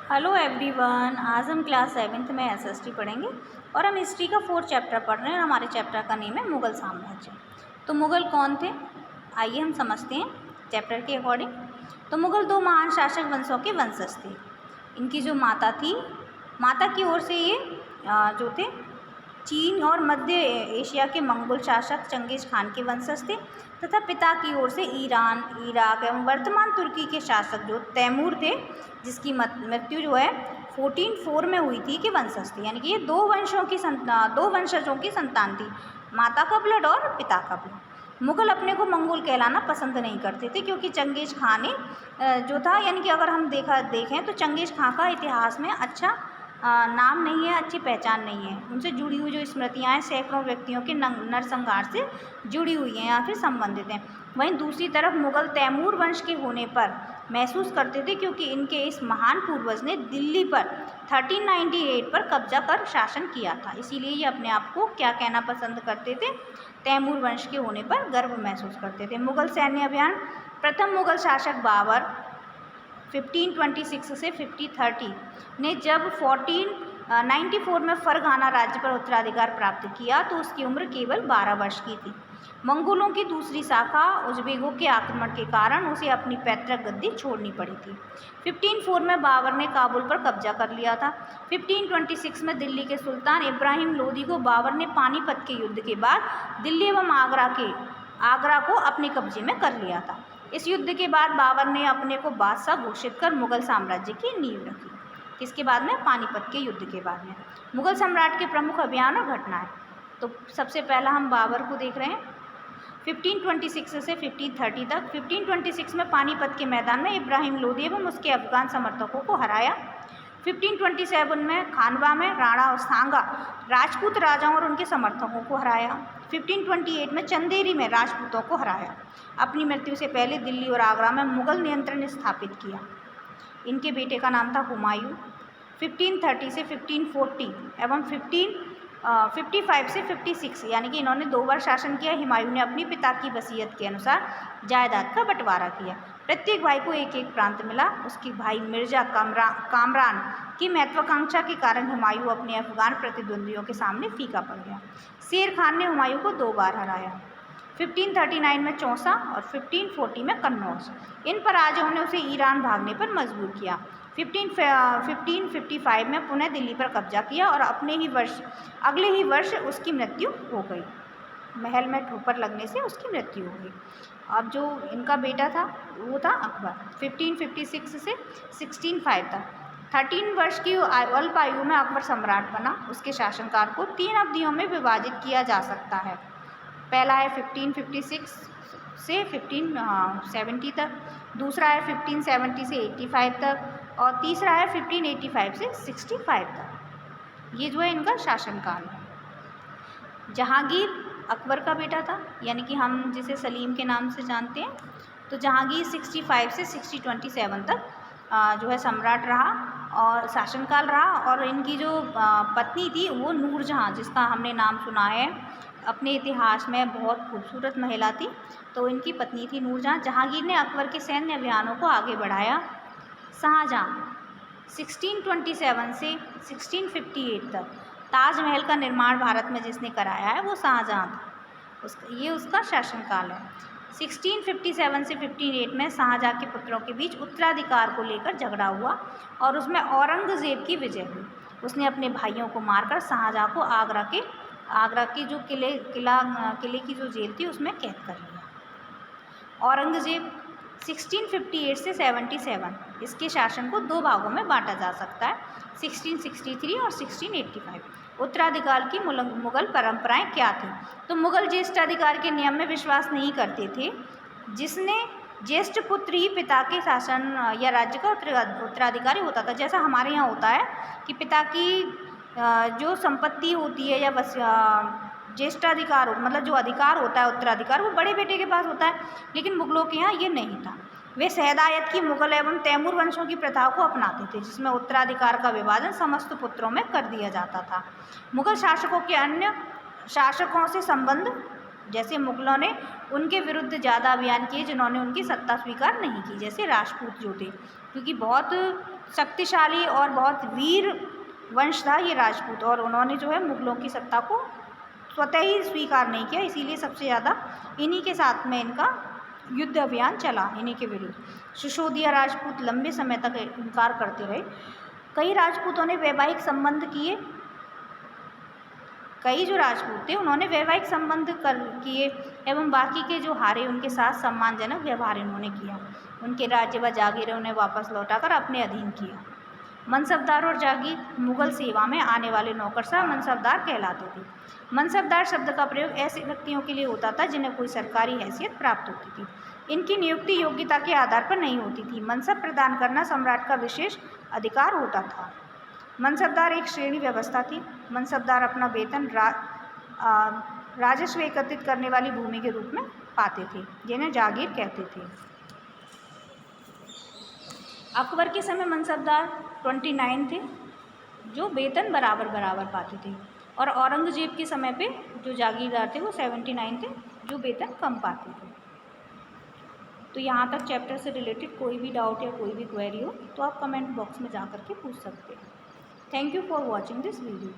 Hello everyone, आज हम class 7th में एसएसटी पढ़ेंगे और हम हिस्ट्री का 4th चैप्टर पढ़ रहे हैं और हमारे चैप्टर का नेम है मुग़ल साम्राज्य। तो मुग़ल कौन थे, आइए हम समझते हैं चैप्टर के अकॉर्डिंग। तो मुग़ल दो महान शासक वंशों के वंशज थे। इनकी जो माता थी, माता की ओर से ये जो थे चीन और मध्य एशिया के मंगोल शासक चंगेज़ खान के वंशज थे, तथा पिता की ओर से ईरान, इराक एवं वर्तमान तुर्की के शासक जो तैमूर थे, जिसकी मृत्यु जो है 1404 में हुई थी, के वंशज थे। यानी कि ये दो वंशजों की संतान थी, माता का ब्लड और पिता का ब्लड। मुग़ल अपने को मंगोल कहलाना पसंद नहीं करते थे, क्योंकि चंगेज़ खान ने जो था, यानी कि अगर हम देखें तो चंगेज़ खान का इतिहास में अच्छा नाम नहीं है, अच्छी पहचान नहीं है। उनसे जुड़ी हुई जो स्मृतियाँ हैं सैकड़ों व्यक्तियों के नरसंहार से जुड़ी हुई हैं या फिर संबंधित हैं। वहीं दूसरी तरफ मुग़ल तैमूर वंश के होने पर महसूस करते थे, क्योंकि इनके इस महान पूर्वज ने दिल्ली पर 1398 पर कब्जा कर शासन किया था। इसीलिए ये अपने आप को क्या कहना पसंद करते थे, तैमूर वंश के होने पर गर्व महसूस करते थे। मुग़ल सैन्य अभियान। प्रथम मुग़ल शासक बाबर 1526 से 1530 ने जब 1494 में फरगाना राज्य पर उत्तराधिकार प्राप्त किया तो उसकी उम्र केवल 12 वर्ष की थी। मंगोलों की दूसरी शाखा उज़्बेकों के आक्रमण के कारण उसे अपनी पैतृक गद्दी छोड़नी पड़ी थी। 1504 में बाबर ने काबुल पर कब्जा कर लिया था। 1526 में दिल्ली के सुल्तान इब्राहिम लोदी को बाबर ने पानीपत के युद्ध के बाद दिल्ली एवं आगरा को अपने कब्जे में कर लिया था। इस युद्ध के बाद बाबर ने अपने को बादशाह घोषित कर मुग़ल साम्राज्य की नींव रखी। किसके बाद में? पानीपत के युद्ध के बाद में। मुग़ल सम्राट के प्रमुख अभियान और घटनाएं। तो सबसे पहला हम बाबर को देख रहे हैं, 1526 से 1530 तक। 1526 में पानीपत के मैदान में इब्राहिम लोदी एवं उसके अफगान समर्थकों को हराया। 1527 में खानवा में राणा और सांगा राजपूत राजाओं और उनके समर्थकों को हराया। 1528 में चंदेरी में राजपूतों को हराया। अपनी मृत्यु से पहले दिल्ली और आगरा में मुग़ल नियंत्रण स्थापित किया। इनके बेटे का नाम था हुमायूं। 1530 से 1540 एवं 1555 से 56, यानी कि इन्होंने 2 बार शासन किया। हुमायूं ने अपनी पिता की वसीयत के अनुसार जायदाद का बंटवारा किया। प्रत्येक भाई को एक एक प्रांत मिला। उसके भाई मिर्जा कामरान की महत्वाकांक्षा के कारण हुमायूं अपने अफगान प्रतिद्वंदियों के सामने फीका पड़ गया। शेर खान ने हुमायूं को 2 बार हराया, 1539 में चौसा और 1540 में कन्नौज। इन पराजयों ने उसे ईरान भागने पर मजबूर किया। 1555 में पुनः दिल्ली पर कब्जा किया और अगले ही वर्ष उसकी मृत्यु हो गई। महल में ठोकर लगने से उसकी मृत्यु हो गई। अब जो इनका बेटा था वो था अकबर। 1556 से 1605 तक 13 वर्ष की अल्प आयु में अकबर सम्राट बना। उसके शासनकाल को 3 अवधियों में विभाजित किया जा सकता है। पहला है 1556 से 1570 तक, दूसरा है 1570 से 85 तक और तीसरा है 1585 से 65 तक। ये जो है इनका शासनकाल है। जहांगीर अकबर का बेटा था, यानी कि हम जिसे सलीम के नाम से जानते हैं। तो जहांगीर 65 से 1627 तक जो है सम्राट रहा और शासनकाल रहा। और इनकी जो पत्नी थी वो नूरजहाँ, जिसका हमने नाम सुना है, अपने इतिहास में बहुत खूबसूरत महिला थी। तो इनकी पत्नी थी नूरजहाँ। जहांगीर ने अकबर के सैन्य अभियानों को आगे बढ़ाया। शाहजहाँ 1627 से 1658 तक ताजमहल का निर्माण भारत में जिसने कराया है वो शाहजहाँ था। ये उसका शासनकाल है। 1657 से 58 में शाहजहाँ के पुत्रों के बीच उत्तराधिकार को लेकर झगड़ा हुआ और उसमें औरंगज़ेब की विजय हुई। उसने अपने भाइयों को मारकर शाहजहाँ को आगरा की जो किले की जो जेल थी उसमें कैद कर लिया। औरंगज़ेब 1658 से 77, इसके शासन को 2 भागों में बांटा जा सकता है, 1663 और 1685। उत्तराधिकार की मुग़ल परंपराएं क्या थी? तो मुग़ल ज्येष्ठाधिकार के नियम में विश्वास नहीं करते थे, जिसने ज्येष्ठ पुत्र ही पिता के शासन या राज्य का उत्तराधिकारी होता था। जैसा हमारे यहाँ होता है कि पिता की जो संपत्ति होती है या बस ज्येष्ठाधिकार मतलब जो अधिकार होता है उत्तराधिकार, वो बड़े बेटे के पास होता है, लेकिन मुग़लों के यहाँ ये नहीं था। वे सहदायत की मुग़ल एवं तैमूर वंशों की प्रथाओं को अपनाते थे, जिसमें उत्तराधिकार का विभाजन समस्त पुत्रों में कर दिया जाता था। मुग़ल शासकों के अन्य शासकों से संबंध, जैसे मुग़लों ने उनके विरुद्ध ज़्यादा अभियान किए जिन्होंने उनकी सत्ता स्वीकार नहीं की, जैसे राजपूत जो थे, क्योंकि बहुत शक्तिशाली और बहुत वीर वंश था ये राजपूत, और उन्होंने जो है मुग़लों की सत्ता को स्वतः ही स्वीकार नहीं किया, इसीलिए सबसे ज़्यादा इन्हीं के साथ में इनका युद्ध अभियान चला, इन्हीं के विरुद्ध। सिसोदिया राजपूत लंबे समय तक इनकार करते रहे। कई राजपूतों ने वैवाहिक संबंध किए, कई जो राजपूत थे उन्होंने वैवाहिक संबंध किए एवं बाकी के जो हारे उनके साथ सम्मानजनक व्यवहार इन्होंने किया। उनके राज्य व जागीरें उन्हें वापस लौटाकर अपने अधीन किया। मनसबदार और जागीर मुग़ल सेवा में आने वाले नौकरशाह मनसबदार कहलाते थे। मनसबदार शब्द का प्रयोग ऐसे व्यक्तियों के लिए होता था जिन्हें कोई सरकारी हैसियत प्राप्त होती थी। इनकी नियुक्ति योग्यता के आधार पर नहीं होती थी। मनसब प्रदान करना सम्राट का विशेष अधिकार होता था। मनसबदार एक श्रेणी व्यवस्था थी। मनसबदार अपना वेतन राजस्व एकत्रित करने वाली भूमि के रूप में पाते थे, जिन्हें जागीर कहते थे। अकबर के समय मनसबदार 29 थे जो वेतन बराबर पाते थे, और औरंगजेब के समय पे जो जागीरदार थे वो 79 थे जो वेतन कम पाते थे। तो यहाँ तक चैप्टर से रिलेटेड कोई भी डाउट या कोई भी क्वेरी हो तो आप कमेंट बॉक्स में जा कर के पूछ सकते हैं। Thank you for watching this video.